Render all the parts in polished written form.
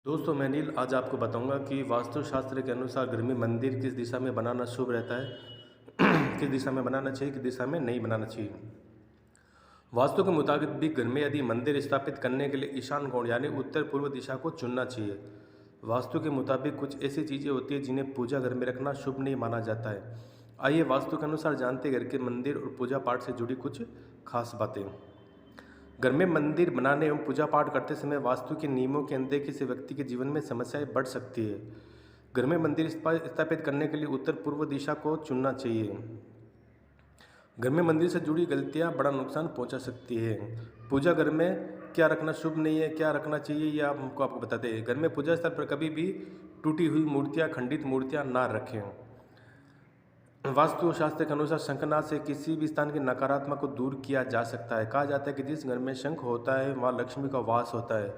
दोस्तों मैं नील आज आपको बताऊंगा कि वास्तुशास्त्र के अनुसार घर में मंदिर किस दिशा में बनाना शुभ रहता है किस दिशा में बनाना चाहिए किस दिशा में नहीं बनाना चाहिए। वास्तु के मुताबिक भी घर में यदि मंदिर स्थापित करने के लिए ईशान कोण यानी उत्तर पूर्व दिशा को चुनना चाहिए। वास्तु के मुताबिक कुछ ऐसी चीज़ें होती है जिन्हें पूजा घर में रखना शुभ नहीं माना जाता है। आइए वास्तु के अनुसार जानते हैं घर के मंदिर और पूजा पाठ से जुड़ी कुछ खास बातें। घर में मंदिर बनाने एवं पूजा पाठ करते समय वास्तु के नियमों के अनदेखी से व्यक्ति के जीवन में समस्याएं बढ़ सकती है। घर में मंदिर स्थापित करने के लिए उत्तर पूर्व दिशा को चुनना चाहिए। घर में मंदिर से जुड़ी गलतियां बड़ा नुकसान पहुंचा सकती है। पूजा घर में क्या रखना शुभ नहीं है, क्या रखना चाहिए, यह हमको आपको बताते हैं। घर में पूजा स्थल पर कभी भी टूटी हुई मूर्तियां, खंडित मूर्तियां ना रखें। वास्तुशास्त्र के अनुसार शंखनाद से किसी भी स्थान की नकारात्मक को दूर किया जा सकता है। कहा जाता है कि जिस घर में शंख होता है वहाँ लक्ष्मी का वास होता है।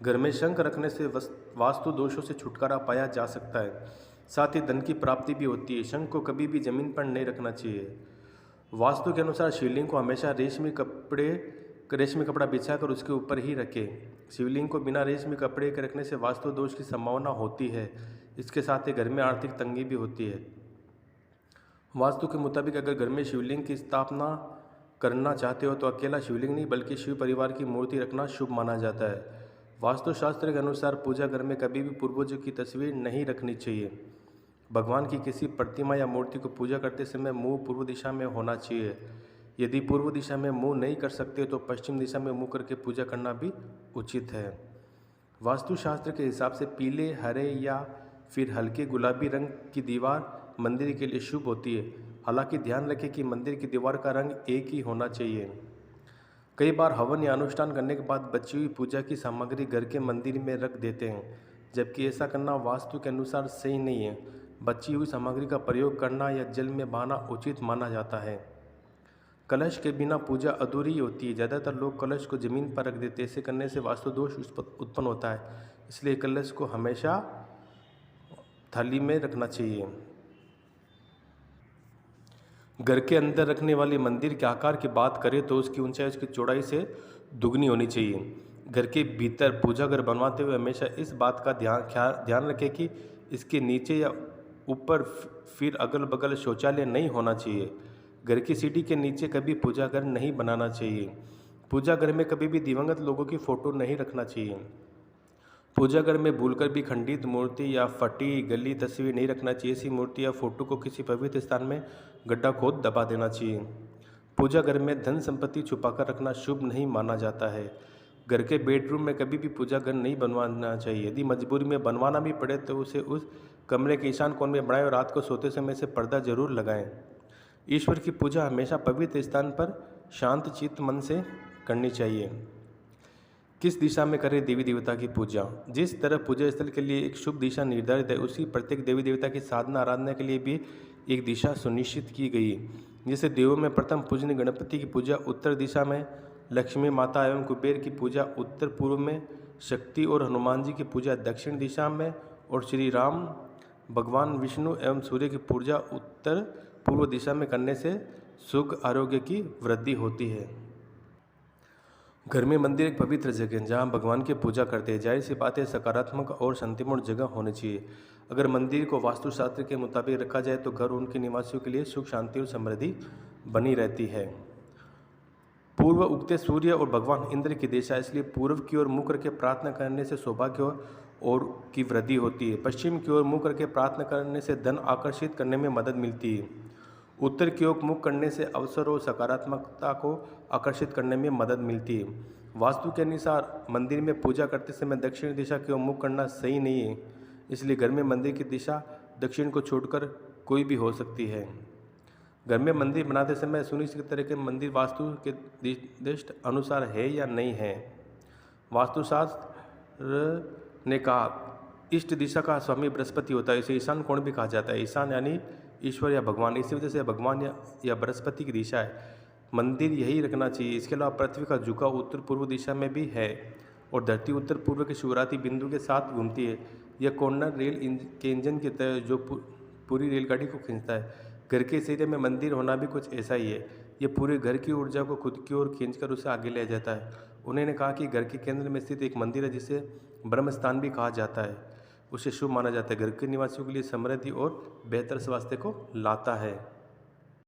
घर में शंख रखने से वास्तु दोषों से छुटकारा पाया जा सकता है, साथ ही धन की प्राप्ति भी होती है। शंख को कभी भी जमीन पर नहीं रखना चाहिए। वास्तु के अनुसार शिवलिंग को हमेशा रेशमी कपड़ा बिछाकर उसके ऊपर ही रखें। शिवलिंग को बिना रेशमी कपड़े के रखने से वास्तु दोष की संभावना होती है। इसके साथ ही घर में आर्थिक तंगी भी होती है। वास्तु के मुताबिक अगर घर में शिवलिंग की स्थापना करना चाहते हो तो अकेला शिवलिंग नहीं बल्कि शिव परिवार की मूर्ति रखना शुभ माना जाता है। वास्तुशास्त्र के अनुसार पूजा घर में कभी भी पूर्वजों की तस्वीर नहीं रखनी चाहिए। भगवान की किसी प्रतिमा या मूर्ति को पूजा करते समय मुंह पूर्व दिशा में होना चाहिए। यदि पूर्व दिशा में मुंह नहीं कर सकते तो पश्चिम दिशा में मुंह करके पूजा करना भी उचित है। वास्तुशास्त्र के हिसाब से पीले, हरे या फिर हल्के गुलाबी रंग की दीवार मंदिर के लिए शुभ होती है। हालांकि ध्यान रखें कि मंदिर की दीवार का रंग एक ही होना चाहिए। कई बार हवन या अनुष्ठान करने के बाद बची हुई पूजा की सामग्री घर के मंदिर में रख देते हैं, जबकि ऐसा करना वास्तु के अनुसार सही नहीं है। बची हुई सामग्री का प्रयोग करना या जल में बहाना उचित माना जाता है। कलश के बिना पूजा अधूरी होती है। ज़्यादातर लोग कलश को जमीन पर रख देते हैं। ऐसे करने से वास्तु दोष उत्पन्न होता है, इसलिए कलश को हमेशा थाली में रखना चाहिए। घर के अंदर रखने वाले मंदिर के आकार की बात करें तो उसकी ऊंचाई उसकी चौड़ाई से दुगनी होनी चाहिए। घर के भीतर पूजा घर बनवाते हुए हमेशा इस बात का ध्यान रखें कि इसके नीचे या ऊपर फिर अगल बगल शौचालय नहीं होना चाहिए। घर की सीढ़ी के नीचे कभी पूजा घर नहीं बनाना चाहिए। पूजा घर में कभी भी दिवंगत लोगों की फ़ोटो नहीं रखना चाहिए। पूजा घर में भूलकर भी खंडित मूर्ति या फटी गली तस्वीर नहीं रखना चाहिए। ऐसी मूर्ति या फोटो को किसी पवित्र स्थान में गड्ढा खोद दबा देना चाहिए। पूजा घर में धन संपत्ति छुपाकर रखना शुभ नहीं माना जाता है। घर के बेडरूम में कभी भी पूजा घर नहीं बनवाना चाहिए। यदि मजबूरी में बनवाना भी पड़े तो उसे उस कमरे के ईशान कोण में बनाएं और रात को सोते समय से पर्दा जरूर लगाएं। ईश्वर की पूजा हमेशा पवित्र स्थान पर शांत चित्त मन से करनी चाहिए। किस दिशा में करें देवी देवता की पूजा? जिस तरह पूजा स्थल के लिए एक शुभ दिशा निर्धारित है, उसी प्रत्येक देवी देवता की साधना आराधना के लिए भी एक दिशा सुनिश्चित की गई। जैसे देवों में प्रथम पूजनीय गणपति की पूजा उत्तर दिशा में, लक्ष्मी माता एवं कुबेर की पूजा उत्तर पूर्व में, शक्ति और हनुमान जी की पूजा दक्षिण दिशा में और श्री राम, भगवान विष्णु एवं सूर्य की पूजा उत्तर पूर्व दिशा में करने से सुख आरोग्य की वृद्धि होती है। घर में मंदिर एक पवित्र जगह है जहाँ भगवान की पूजा करते हैं। जाहिर सी बात है सकारात्मक और शांतिपूर्ण जगह होनी चाहिए। अगर मंदिर को वास्तुशास्त्र के मुताबिक रखा जाए तो घर उनके निवासियों के लिए सुख शांति और समृद्धि बनी रहती है। पूर्व उगते सूर्य और भगवान इंद्र की दिशा, इसलिए पूर्व की ओर मुँह करके प्रार्थना करने से सौभाग्य और की वृद्धि होती है। पश्चिम की ओर मुँह करके प्रार्थना करने से धन आकर्षित करने में मदद मिलती है। उत्तर की ओर मुख करने से अवसर और सकारात्मकता को आकर्षित करने में मदद मिलती है। वास्तु के अनुसार मंदिर में पूजा करते समय दक्षिण दिशा की ओर मुख करना सही नहीं है, इसलिए घर में मंदिर की दिशा दक्षिण को छोड़कर कोई भी हो सकती है। घर में मंदिर बनाते समय सुनिश्चित करें कि मंदिर वास्तु के निर्दिष्ट अनुसार है या नहीं है। वास्तुशास्त्र ने कहा इष्ट दिशा का स्वामी बृहस्पति होता है, इसे ईशान कोण भी कहा जाता है। ईशान यानी ईश्वर या भगवान, इसी वजह से भगवान या बृहस्पति की दिशा है। मंदिर यही रखना चाहिए। इसके अलावा पृथ्वी का झुकाव उत्तर पूर्व दिशा में भी है और धरती उत्तर पूर्व के शुरुआती बिंदु के साथ घूमती है। यह कॉर्नर रेल के इंजन की तरह जो पूरी रेलगाड़ी को खींचता है। घर के इस एरिया में मंदिर होना भी कुछ ऐसा ही है। ये पूरे घर की ऊर्जा को खुद की ओर खींचकर उसे आगे ले जाता है। उन्होंने कहा कि घर के केंद्र में स्थित एक मंदिर है जिसे ब्रह्म स्थान भी कहा जाता है, उसे शुभ माना जाता है, घर के निवासियों के लिए समृद्धि और बेहतर स्वास्थ्य को लाता है।